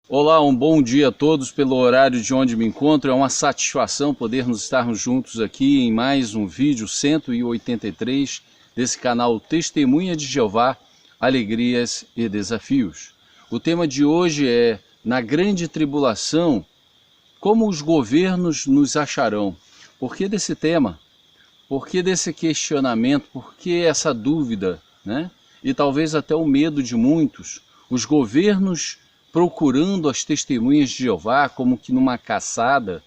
Olá, um bom dia a todos pelo horário de onde me encontro. É uma satisfação podermos estarmos juntos aqui em mais um vídeo 183 desse canal Testemunha de Jeová, Alegrias e Desafios. O tema de hoje é: na grande tribulação, como os governos nos acharão? Por que desse tema? Por que desse questionamento? Por que essa dúvida, né? E talvez até o medo de muitos, os governos procurando as testemunhas de Jeová como que numa caçada.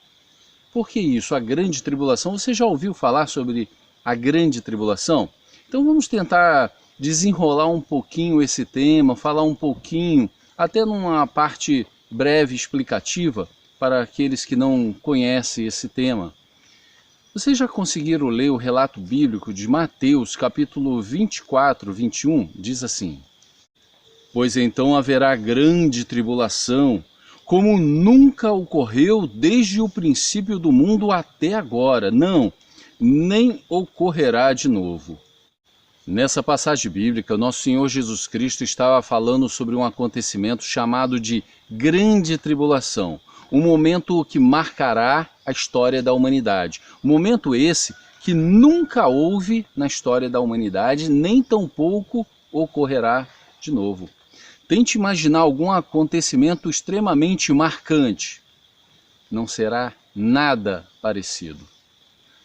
Por que isso? A grande tribulação. Você já ouviu falar sobre a grande tribulação? Então vamos tentar desenrolar um pouquinho esse tema, falar um pouquinho, até numa parte breve explicativa para aqueles que não conhecem esse tema. Vocês já conseguiram ler o relato bíblico de Mateus, capítulo 24, 21? Diz assim: pois então haverá grande tribulação, como nunca ocorreu desde o princípio do mundo até agora. Não, nem ocorrerá de novo. Nessa passagem bíblica, nosso Senhor Jesus Cristo estava falando sobre um acontecimento chamado de grande tribulação, um momento que marcará a história da humanidade. Um momento esse que nunca houve na história da humanidade, nem tampouco ocorrerá de novo. Tente imaginar algum acontecimento extremamente marcante. Não será nada parecido.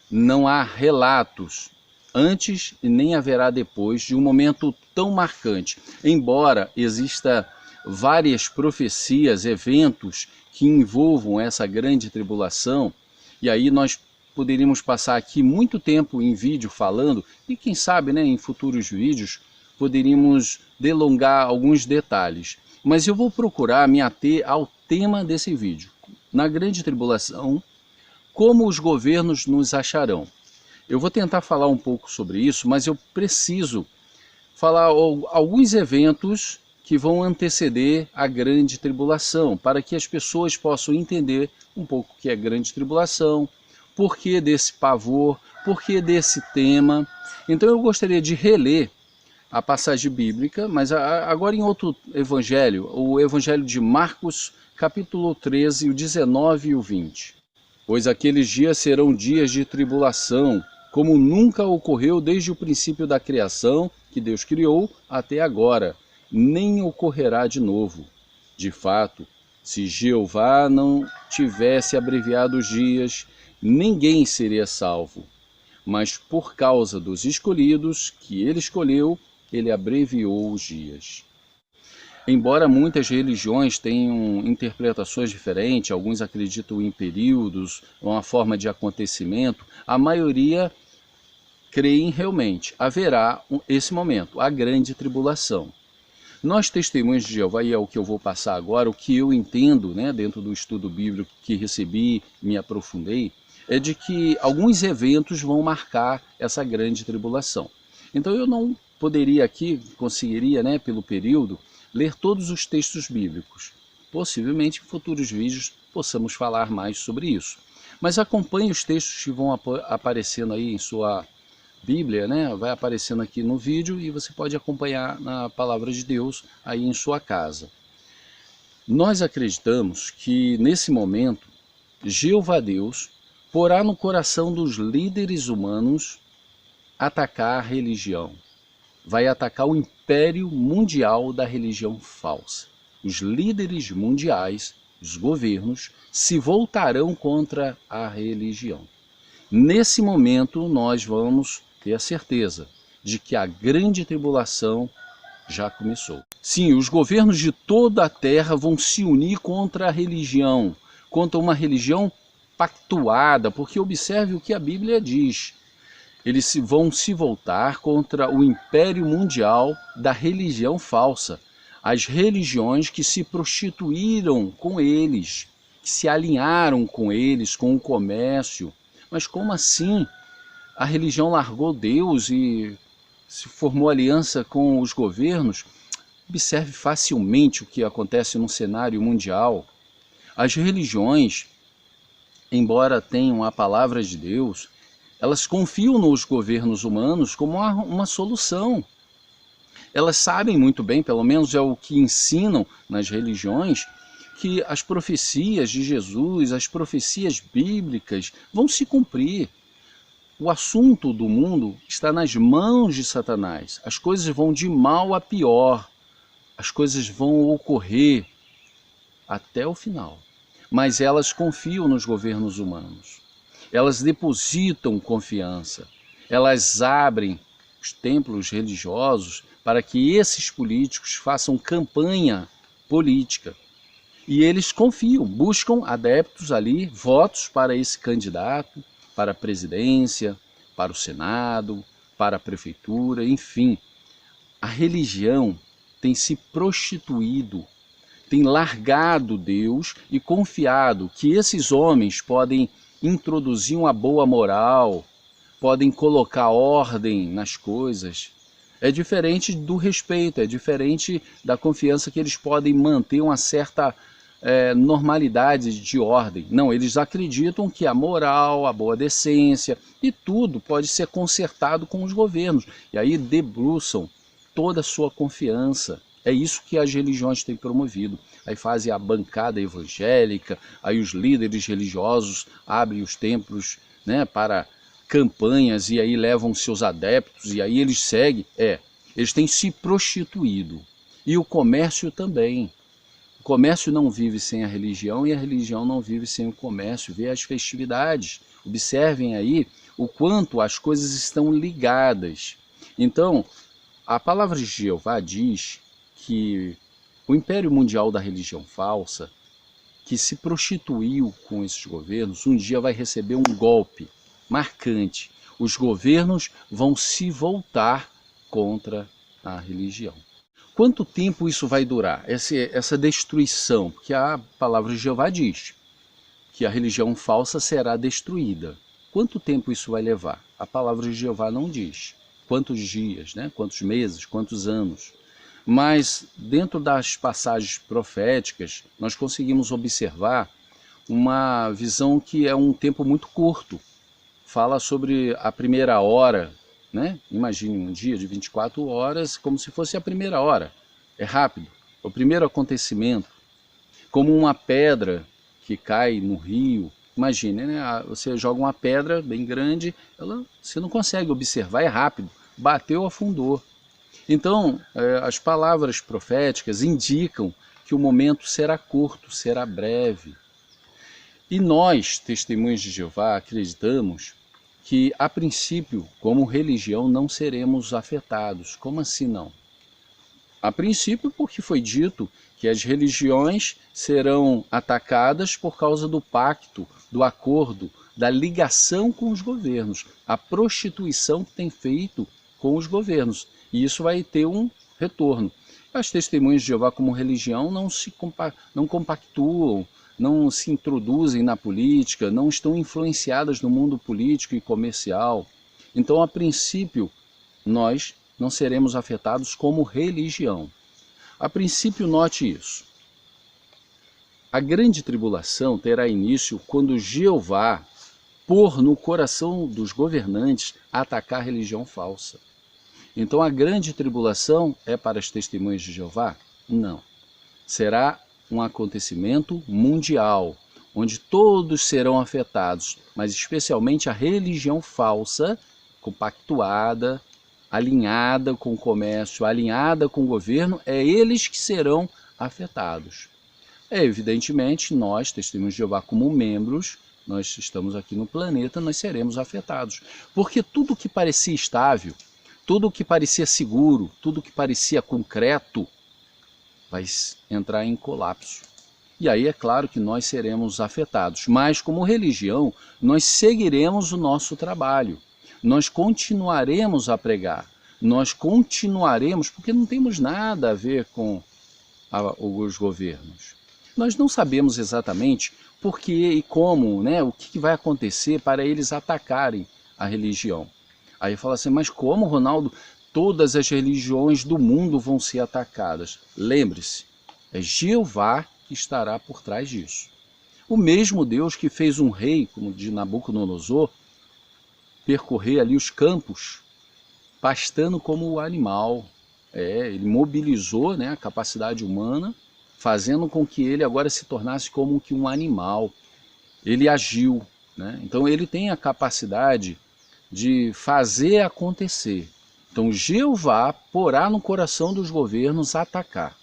Não há relatos antes e nem haverá depois de um momento tão marcante. Embora exista várias profecias, eventos que envolvam essa grande tribulação, e aí nós poderíamos passar aqui muito tempo em vídeo falando, e quem sabe, né, em futuros vídeos, poderíamos delongar alguns detalhes. Mas eu vou procurar me ater ao tema desse vídeo. Na grande tribulação, como os governos nos acharão? Eu vou tentar falar um pouco sobre isso, mas eu preciso falar alguns eventos que vão anteceder a grande tribulação, para que as pessoas possam entender um pouco o que é a grande tribulação, por que desse pavor, por que desse tema. Então eu gostaria de reler a passagem bíblica, mas agora em outro evangelho, o evangelho de Marcos, capítulo 13, o 19 e o 20. Pois aqueles dias serão dias de tribulação, como nunca ocorreu desde o princípio da criação, que Deus criou, até agora, nem ocorrerá de novo. De fato, se Jeová não tivesse abreviado os dias, ninguém seria salvo. Mas por causa dos escolhidos que ele escolheu, ele abreviou os dias. Embora muitas religiões tenham interpretações diferentes, alguns acreditam em períodos, uma forma de acontecimento, a maioria creem realmente haverá esse momento, a grande tribulação. Nós, testemunhas de Jeová, e é o que eu vou passar agora, o que eu entendo, né, dentro do estudo bíblico que recebi, me aprofundei, é de que alguns eventos vão marcar essa grande tribulação. Então eu não poderia aqui, conseguiria, né, pelo período, ler todos os textos bíblicos. Possivelmente em futuros vídeos possamos falar mais sobre isso. Mas acompanhe os textos que vão aparecendo aí em sua Bíblia, né? Vai aparecendo aqui no vídeo e você pode acompanhar na Palavra de Deus aí em sua casa. Nós acreditamos que nesse momento, Jeová Deus porá no coração dos líderes humanos atacar a religião. Vai atacar o império mundial da religião falsa. Os líderes mundiais, os governos, se voltarão contra a religião. Nesse momento, nós vamos ter a certeza de que a grande tribulação já começou. Sim, os governos de toda a terra vão se unir contra a religião, contra uma religião pactuada, porque observe o que a Bíblia diz. Eles vão se voltar contra o império mundial da religião falsa, as religiões que se prostituíram com eles, que se alinharam com eles, com o comércio. Mas como assim? A religião largou Deus e se formou aliança com os governos? Observe facilmente o que acontece no cenário mundial. As religiões, embora tenham a palavra de Deus, elas confiam nos governos humanos como uma solução. Elas sabem muito bem, pelo menos é o que ensinam nas religiões, que as profecias de Jesus, as profecias bíblicas vão se cumprir. O assunto do mundo está nas mãos de Satanás. As coisas vão de mal a pior. As coisas vão ocorrer até o final. Mas elas confiam nos governos humanos. Elas depositam confiança. Elas abrem os templos religiosos para que esses políticos façam campanha política. E eles confiam, buscam adeptos ali, votos para esse candidato, para a presidência, para o Senado, para a prefeitura, enfim. A religião tem se prostituído, tem largado Deus e confiado que esses homens podem introduzir uma boa moral, podem colocar ordem nas coisas. É diferente do respeito, é diferente da confiança que eles podem manter uma certa normalidade de ordem. Não, eles acreditam que a moral, a boa decência e tudo pode ser consertado com os governos. E aí debruçam toda a sua confiança. É isso que as religiões têm promovido. Aí fazem a bancada evangélica, aí os líderes religiosos abrem os templos, né, para campanhas e aí levam seus adeptos e aí eles seguem. Eles têm se prostituído. E o comércio também. O comércio não vive sem a religião e a religião não vive sem o comércio. Vê as festividades. Observem aí o quanto as coisas estão ligadas. Então, a palavra de Jeová diz que o império mundial da religião falsa, que se prostituiu com esses governos, um dia vai receber um golpe marcante. Os governos vão se voltar contra a religião. Quanto tempo isso vai durar? Essa destruição? Porque a palavra de Jeová diz que a religião falsa será destruída. Quanto tempo isso vai levar? A palavra de Jeová não diz. Quantos dias, né? Quantos meses, quantos anos? Mas dentro das passagens proféticas, nós conseguimos observar uma visão que é um tempo muito curto. Fala sobre a primeira hora, né? Imagine um dia de 24 horas como se fosse a primeira hora. É rápido, o primeiro acontecimento. Como uma pedra que cai no rio. Imagine, né? Você joga uma pedra bem grande, você não consegue observar, é rápido. Bateu, afundou. Então, as palavras proféticas indicam que o momento será curto, será breve. E nós, testemunhas de Jeová, acreditamos que, a princípio, como religião, não seremos afetados. Como assim não? A princípio, porque foi dito que as religiões serão atacadas por causa do pacto, do acordo, da ligação com os governos, a prostituição que tem feito com os governos. E isso vai ter um retorno. As testemunhas de Jeová como religião não compactuam, não se introduzem na política, não estão influenciadas no mundo político e comercial. Então, a princípio, nós não seremos afetados como religião. A princípio, note isso. A grande tribulação terá início quando Jeová pôr no coração dos governantes atacar a religião falsa. Então, a grande tribulação é para as testemunhas de Jeová? Não. Será um acontecimento mundial, onde todos serão afetados, mas especialmente a religião falsa, compactuada, alinhada com o comércio, alinhada com o governo, é eles que serão afetados. Evidentemente, nós, testemunhas de Jeová, como membros, nós estamos aqui no planeta, nós seremos afetados. Porque tudo que parecia estável, tudo que parecia seguro, tudo que parecia concreto, vai entrar em colapso. E aí é claro que nós seremos afetados, mas como religião, nós seguiremos o nosso trabalho, nós continuaremos a pregar, nós continuaremos, porque não temos nada a ver com os governos. Nós não sabemos exatamente por que e como, né, o que vai acontecer para eles atacarem a religião. Aí fala assim, mas como, Ronaldo? Todas as religiões do mundo vão ser atacadas. Lembre-se, é Jeová que estará por trás disso. O mesmo Deus que fez um rei, como de Nabucodonosor, percorrer ali os campos, pastando como o animal. Ele mobilizou, né, a capacidade humana fazendo com que ele agora se tornasse como que um animal. Ele agiu, né? Então ele tem a capacidade de fazer acontecer. Então Jeová porá no coração dos governos atacar.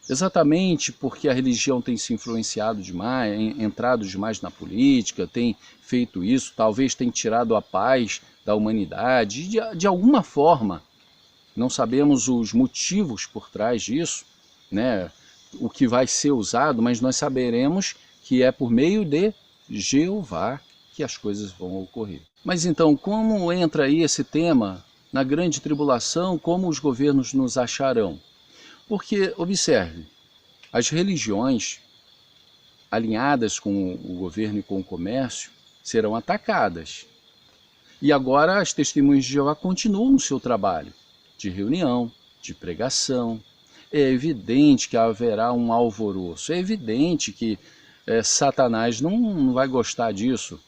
Exatamente porque a religião tem se influenciado demais, entrado demais na política, tem feito isso, talvez tenha tirado a paz da humanidade, de alguma forma, não sabemos os motivos por trás disso, né? O que vai ser usado, mas nós saberemos que é por meio de Jeová que as coisas vão ocorrer. Mas então, como entra aí esse tema na grande tribulação, como os governos nos acharão? Porque, observe, as religiões alinhadas com o governo e com o comércio serão atacadas. E agora as testemunhas de Jeová continuam o seu trabalho de reunião, de pregação. É evidente que haverá um alvoroço, é evidente que Satanás não vai gostar disso.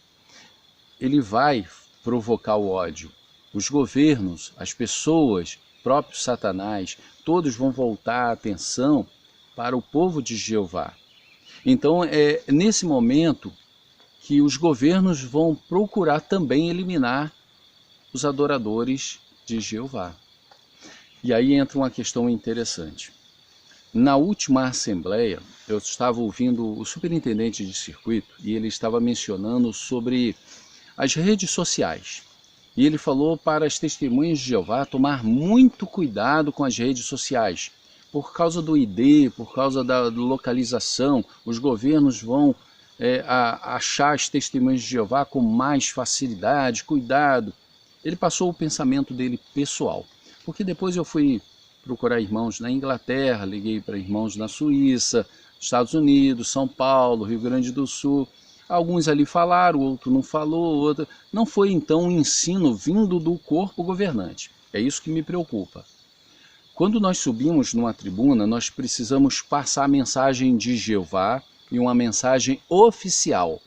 Ele vai provocar o ódio. Os governos, as pessoas, próprio Satanás, todos vão voltar a atenção para o povo de Jeová. Então é nesse momento que os governos vão procurar também eliminar os adoradores de Jeová. E aí entra uma questão interessante. Na última assembleia, eu estava ouvindo o superintendente de circuito e ele estava mencionando sobre as redes sociais. E ele falou para as testemunhas de Jeová tomar muito cuidado com as redes sociais. Por causa do ID, por causa da localização, os governos vão achar as testemunhas de Jeová com mais facilidade, cuidado. Ele passou o pensamento dele pessoal. Porque depois eu fui procurar irmãos na Inglaterra, liguei para irmãos na Suíça, Estados Unidos, São Paulo, Rio Grande do Sul. Alguns ali falaram, outro não falou, outro... Não foi então um ensino vindo do corpo governante. É isso que me preocupa. Quando nós subimos numa tribuna, nós precisamos passar a mensagem de Jeová e uma mensagem oficial.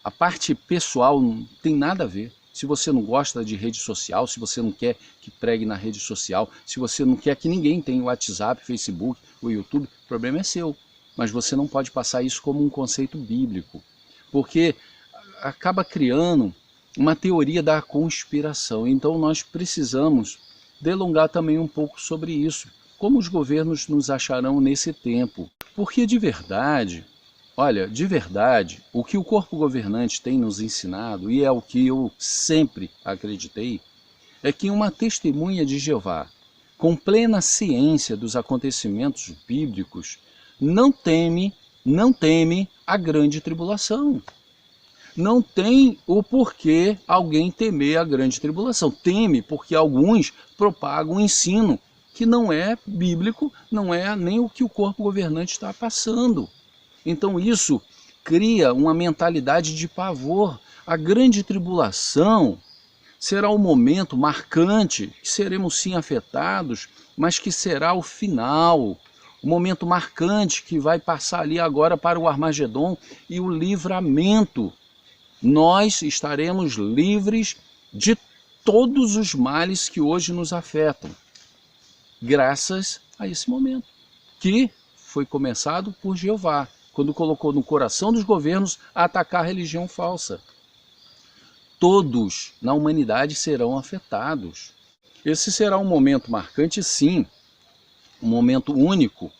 A parte pessoal não tem nada a ver. Se você não gosta de rede social, se você não quer que pregue na rede social, se você não quer que ninguém tenha o WhatsApp, Facebook, o YouTube, o problema é seu. Mas você não pode passar isso como um conceito bíblico, porque acaba criando uma teoria da conspiração. Então nós precisamos delongar também um pouco sobre isso. Como os governos nos acharão nesse tempo? Porque de verdade... Olha, de verdade, o que o corpo governante tem nos ensinado, e é o que eu sempre acreditei, é que uma testemunha de Jeová, com plena ciência dos acontecimentos bíblicos, não teme a grande tribulação. Não tem o porquê alguém temer a grande tribulação. Teme porque alguns propagam um ensino que não é bíblico, não é nem o que o corpo governante está passando. Então isso cria uma mentalidade de pavor. A grande tribulação será um momento marcante, que seremos sim afetados, mas que será o final. O momento marcante que vai passar ali agora para o Armagedon e o livramento. Nós estaremos livres de todos os males que hoje nos afetam, graças a esse momento, que foi começado por Jeová, quando colocou no coração dos governos a atacar a religião falsa. Todos na humanidade serão afetados. Esse será um momento marcante, sim, um momento único,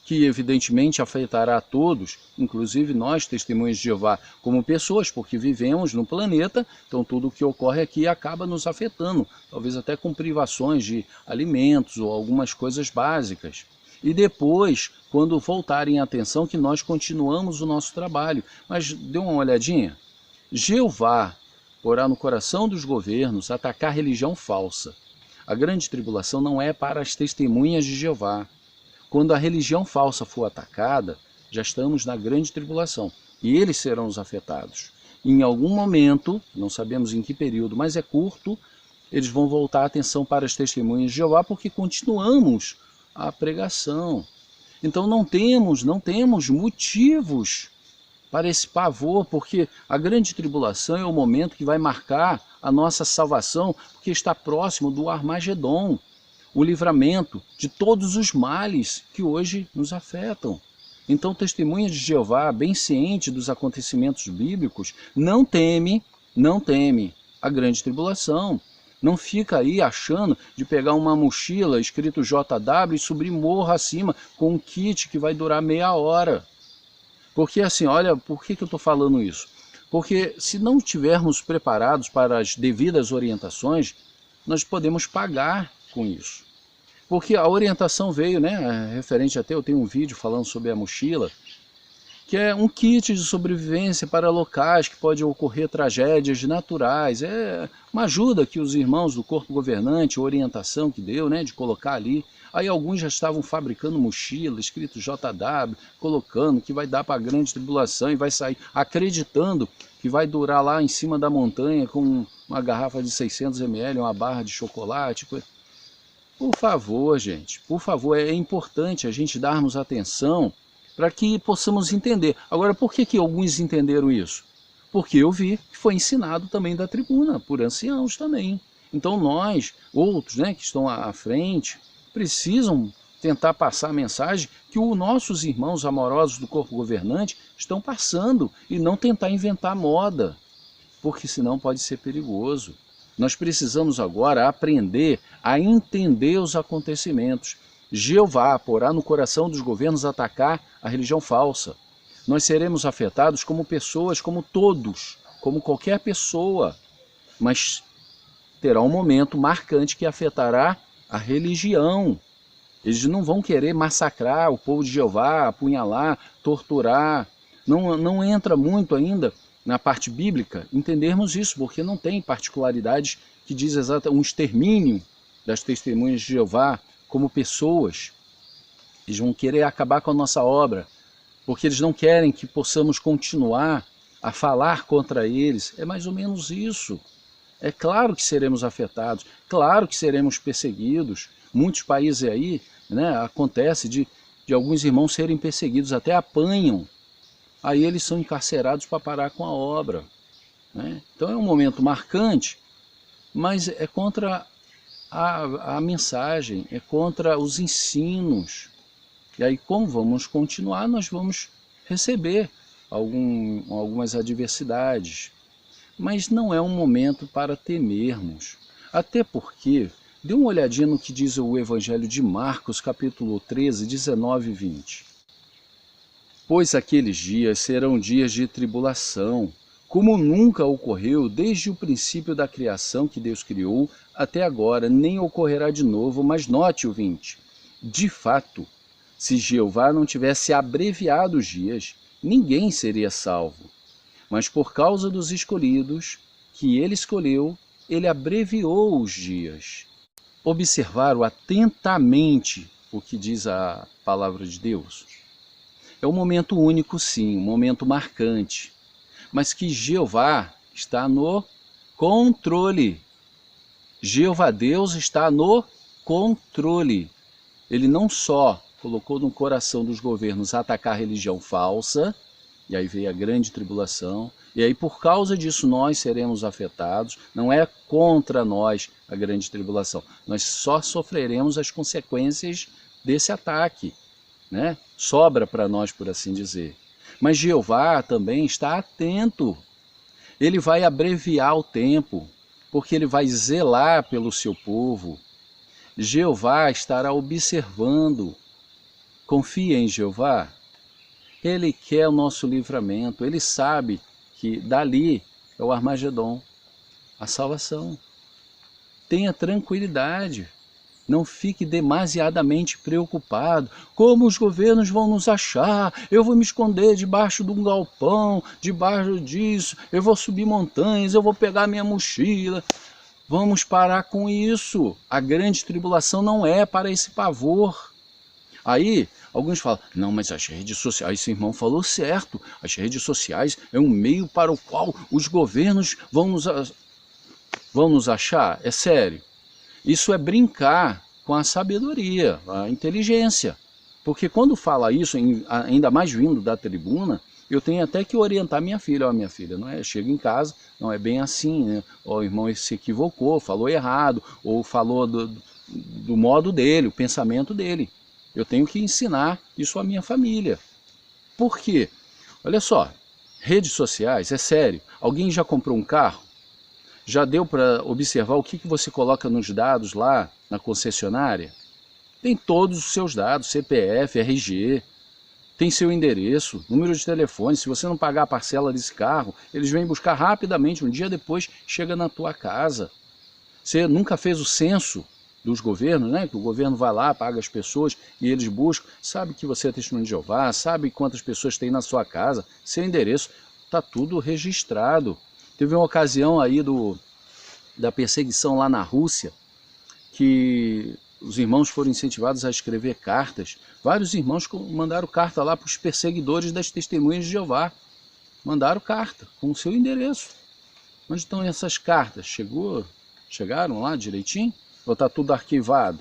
que evidentemente afetará a todos, inclusive nós, testemunhas de Jeová, como pessoas, porque vivemos no planeta, então tudo o que ocorre aqui acaba nos afetando, talvez até com privações de alimentos ou algumas coisas básicas. E depois, quando voltarem a atenção, que nós continuamos o nosso trabalho. Mas dê uma olhadinha. Jeová porá no coração dos governos atacar a religião falsa. A grande tribulação não é para as testemunhas de Jeová. Quando a religião falsa for atacada, já estamos na grande tribulação. E eles serão os afetados. E em algum momento, não sabemos em que período, mas é curto, eles vão voltar a atenção para as testemunhas de Jeová, porque continuamos a pregação. Então não temos motivos para esse pavor, porque a grande tribulação é o momento que vai marcar a nossa salvação, porque está próximo do Armagedon. o livramento de todos os males que hoje nos afetam. Então, testemunha de Jeová, bem ciente dos acontecimentos bíblicos, não teme a grande tribulação. Não fica aí achando de pegar uma mochila escrito JW e subir morro acima com um kit que vai durar meia hora. Porque assim, olha, por que eu estou falando isso? Porque se não estivermos preparados para as devidas orientações, nós podemos pagar com isso. Porque a orientação veio, né, referente até, eu tenho um vídeo falando sobre a mochila, que é um kit de sobrevivência para locais que pode ocorrer tragédias naturais. É uma ajuda que os irmãos do corpo governante, a orientação que deu, né, de colocar ali. Aí alguns já estavam fabricando mochila, escrito JW, colocando que vai dar para a grande tribulação e vai sair, acreditando que vai durar lá em cima da montanha com uma garrafa de 600 ml, uma barra de chocolate. Por favor, gente, por favor, é importante a gente darmos atenção para que possamos entender. Agora, por que alguns entenderam isso? Porque eu vi que foi ensinado também da tribuna, por anciãos também. Então nós, outros, né, que estão à frente, precisam tentar passar a mensagem que os nossos irmãos amorosos do corpo governante estão passando e não tentar inventar moda, porque senão pode ser perigoso. Nós precisamos agora aprender a entender os acontecimentos. Jeová porá no coração dos governos atacar a religião falsa. Nós seremos afetados como pessoas, como todos, como qualquer pessoa. Mas terá um momento marcante que afetará a religião. Eles não vão querer massacrar o povo de Jeová, apunhalar, torturar. Não entra muito ainda na parte bíblica entendermos isso, porque não tem particularidades que diz exatamente um extermínio das testemunhas de Jeová como pessoas. Eles vão querer acabar com a nossa obra, porque eles não querem que possamos continuar a falar contra eles. É mais ou menos isso. É claro que seremos afetados, claro que seremos perseguidos. Muitos países aí, né, acontece de alguns irmãos serem perseguidos, até apanham. Aí eles são encarcerados para parar com a obra, né? Então é um momento marcante, mas é contra a mensagem, é contra os ensinos. E aí, como vamos continuar, nós vamos receber algumas adversidades. Mas não é um momento para temermos. Até porque, dê uma olhadinha no que diz o Evangelho de Marcos, capítulo 13, 19 e 20. Pois aqueles dias serão dias de tribulação, como nunca ocorreu desde o princípio da criação que Deus criou até agora, nem ocorrerá de novo, mas note o 20. De fato, se Jeová não tivesse abreviado os dias, ninguém seria salvo. Mas por causa dos escolhidos, que ele escolheu, ele abreviou os dias. Observaram atentamente o que diz a palavra de Deus? É um momento único, sim, um momento marcante, mas que Jeová está no controle. Jeová Deus está no controle. Ele não só colocou no coração dos governos atacar a religião falsa, e aí veio a grande tribulação, e aí por causa disso nós seremos afetados. Não é contra nós a grande tribulação, nós só sofreremos as consequências desse ataque, né? Sobra para nós, por assim dizer. Mas Jeová também está atento, ele vai abreviar o tempo, porque ele vai zelar pelo seu povo. Jeová estará observando. Confia em Jeová. Ele quer o nosso livramento, ele sabe que dali é o Armagedon, a salvação. Tenha tranquilidade, não fique demasiadamente preocupado. Como os governos vão nos achar? Eu vou me esconder debaixo de um galpão, debaixo disso, eu vou subir montanhas, eu vou pegar minha mochila. Vamos parar com isso. A grande tribulação não é para esse pavor. Aí, alguns falam, não, mas as redes sociais, esse irmão falou certo, as redes sociais é um meio para o qual os governos vão nos achar. É sério. Isso é brincar com a sabedoria, a inteligência. Porque quando fala isso, ainda mais vindo da tribuna, eu tenho até que orientar minha filha. Ó, minha filha, não é, chega em casa, não é bem assim, né? Ó, o irmão se equivocou, falou errado, ou falou do modo dele, o pensamento dele. Eu tenho que ensinar isso à minha família. Por quê? Olha só, redes sociais, é sério. Alguém já comprou um carro? Já deu para observar o que você coloca nos dados lá na concessionária? Tem todos os seus dados, CPF, RG, tem seu endereço, número de telefone. Se você não pagar a parcela desse carro, eles vêm buscar rapidamente, um dia depois chega na tua casa. Você nunca fez o censo dos governos, né? Que o governo vai lá, paga as pessoas e eles buscam, sabe que você é testemunho de Jeová, sabe quantas pessoas tem na sua casa, seu endereço, está tudo registrado. Teve uma ocasião aí da perseguição lá na Rússia, que os irmãos foram incentivados a escrever cartas. Vários irmãos mandaram carta lá para os perseguidores das testemunhas de Jeová. Mandaram carta com o seu endereço. Onde estão essas cartas? Chegaram lá direitinho? Ou está tudo arquivado?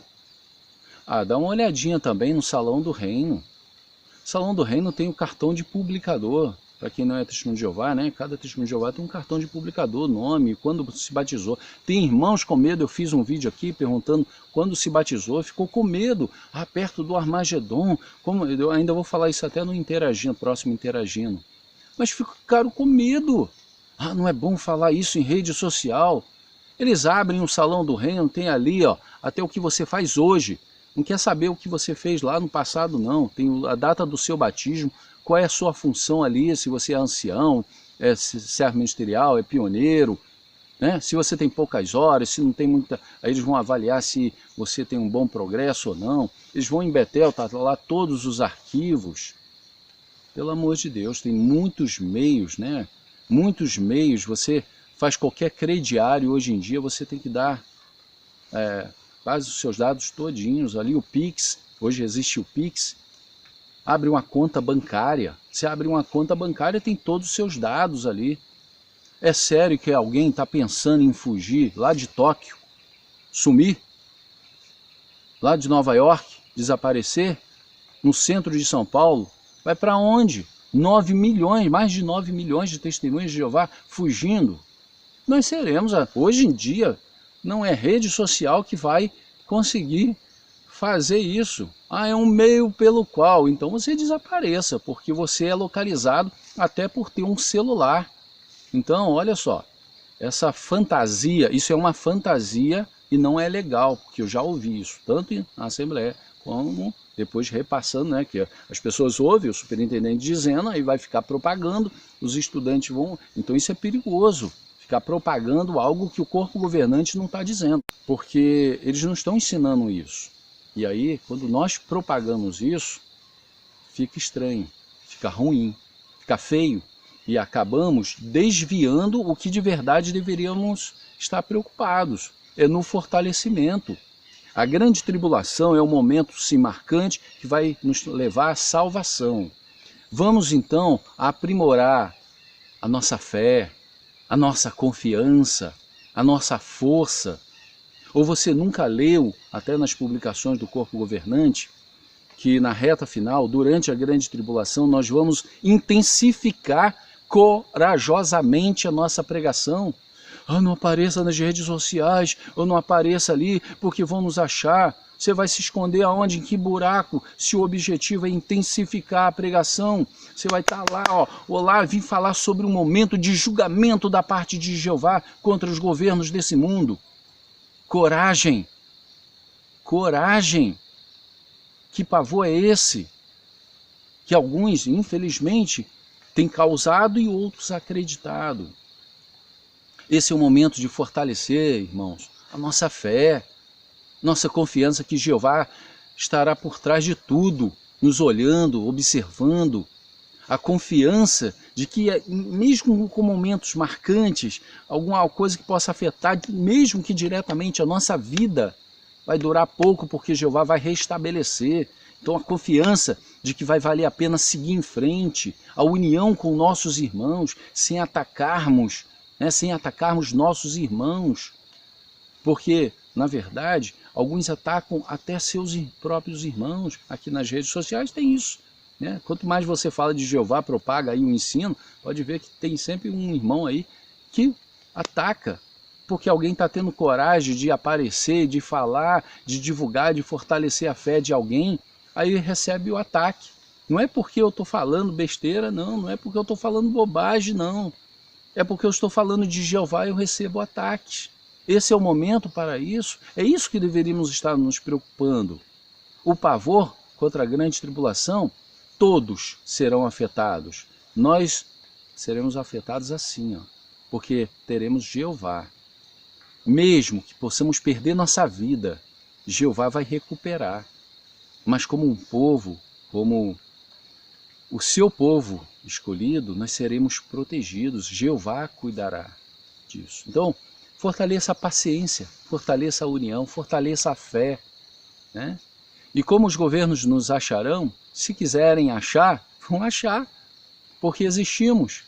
Ah, dá uma olhadinha também no Salão do Reino. O Salão do Reino tem o cartão de publicador. Para quem não é testemunho de Jeová, né? Cada testemunho de Jeová tem um cartão de publicador, nome, quando se batizou. Tem irmãos com medo, eu fiz um vídeo aqui perguntando quando se batizou, ficou com medo, perto do Armagedon. Eu ainda vou falar isso até no Interagindo, próximo Interagindo. Mas ficaram com medo. Ah, não é bom falar isso em rede social. Eles abrem o Salão do Reino, tem ali, ó, até o que você faz hoje. Não quer saber o que você fez lá no passado, não. Tem a data do seu batismo, qual é a sua função ali, se você é ancião, é servo ministerial, é pioneiro, né? Se você tem poucas horas, se não tem muita... Aí eles vão avaliar se você tem um bom progresso ou não. Eles vão em Betel, tá lá todos os arquivos. Pelo amor de Deus, tem muitos meios, né? Muitos meios, você faz qualquer crediário hoje em dia, você tem que dar quase os seus dados todinhos ali, o Pix, hoje existe o Pix, abre uma conta bancária, você abre uma conta bancária tem todos os seus dados ali. É sério que alguém está pensando em fugir lá de Tóquio, sumir, lá de Nova York, desaparecer, no centro de São Paulo? Vai para onde? 9 milhões, mais de 9 milhões de testemunhas de Jeová fugindo. Nós seremos, hoje em dia, não é rede social que vai conseguir fazer isso. Ah, é um meio pelo qual, então você desapareça, porque você é localizado até por ter um celular. Então, olha só, essa fantasia, isso é uma fantasia e não é legal, porque eu já ouvi isso, tanto na Assembleia como depois repassando, né, que as pessoas ouvem o superintendente dizendo, aí vai ficar propagando, os estudantes vão... Então isso é perigoso, ficar propagando algo que o corpo governante não está dizendo, porque eles não estão ensinando isso. E aí, quando nós propagamos isso, fica estranho, fica ruim, fica feio, e acabamos desviando o que de verdade deveríamos estar preocupados, é no fortalecimento. A grande tribulação é o momento sim marcante que vai nos levar à salvação. Vamos então aprimorar a nossa fé, a nossa confiança, a nossa força. Ou você nunca leu, até nas publicações do corpo governante, que na reta final, durante a grande tribulação, nós vamos intensificar corajosamente a nossa pregação. Ah, não apareça nas redes sociais, ou não apareça ali, porque vão nos achar. Você vai se esconder aonde, em que buraco, se o objetivo é intensificar a pregação. Você vai estar lá, ó, olá, vim falar sobre um momento de julgamento da parte de Jeová contra os governos desse mundo. Coragem, coragem. Que pavor é esse? Que alguns, infelizmente, têm causado e outros acreditado. Esse é o momento de fortalecer, irmãos, a nossa fé, nossa confiança que Jeová estará por trás de tudo, nos olhando, observando. A confiança de que, mesmo com momentos marcantes, alguma coisa que possa afetar, mesmo que diretamente a nossa vida, vai durar pouco porque Jeová vai restabelecer. Então a confiança de que vai valer a pena seguir em frente, a união com nossos irmãos, sem atacarmos, sem atacarmos nossos irmãos, porque, na verdade, alguns atacam até seus próprios irmãos. Aqui nas redes sociais tem isso, né? Quanto mais você fala de Jeová, propaga aí o ensino, pode ver que tem sempre um irmão aí que ataca porque alguém está tendo coragem de aparecer, de falar, de divulgar, de fortalecer a fé de alguém, aí recebe o ataque. Não é porque eu estou falando besteira, não é porque eu estou falando bobagem, não. É porque eu estou falando de Jeová e eu recebo ataques. Esse é o momento para isso, é isso que deveríamos estar nos preocupando. O pavor contra a grande tribulação, todos serão afetados. Nós seremos afetados assim, ó, porque teremos Jeová. Mesmo que possamos perder nossa vida, Jeová vai recuperar. Mas como um povo, como o seu povo escolhido, nós seremos protegidos. Jeová cuidará disso. Então, fortaleça a paciência, fortaleça a união, fortaleça a fé, né? E como os governos nos acharão, se quiserem achar, vão achar, porque existimos.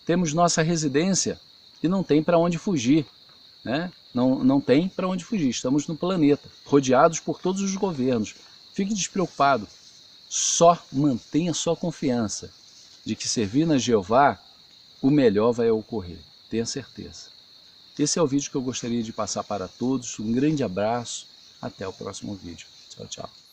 Temos nossa residência e não tem para onde fugir, né? Não tem para onde fugir, estamos no planeta, rodeados por todos os governos. Fique despreocupado, só mantenha sua confiança de que servindo a Jeová, o melhor vai ocorrer, tenha certeza. Esse é o vídeo que eu gostaria de passar para todos, um grande abraço, até o próximo vídeo. Tchau, tchau.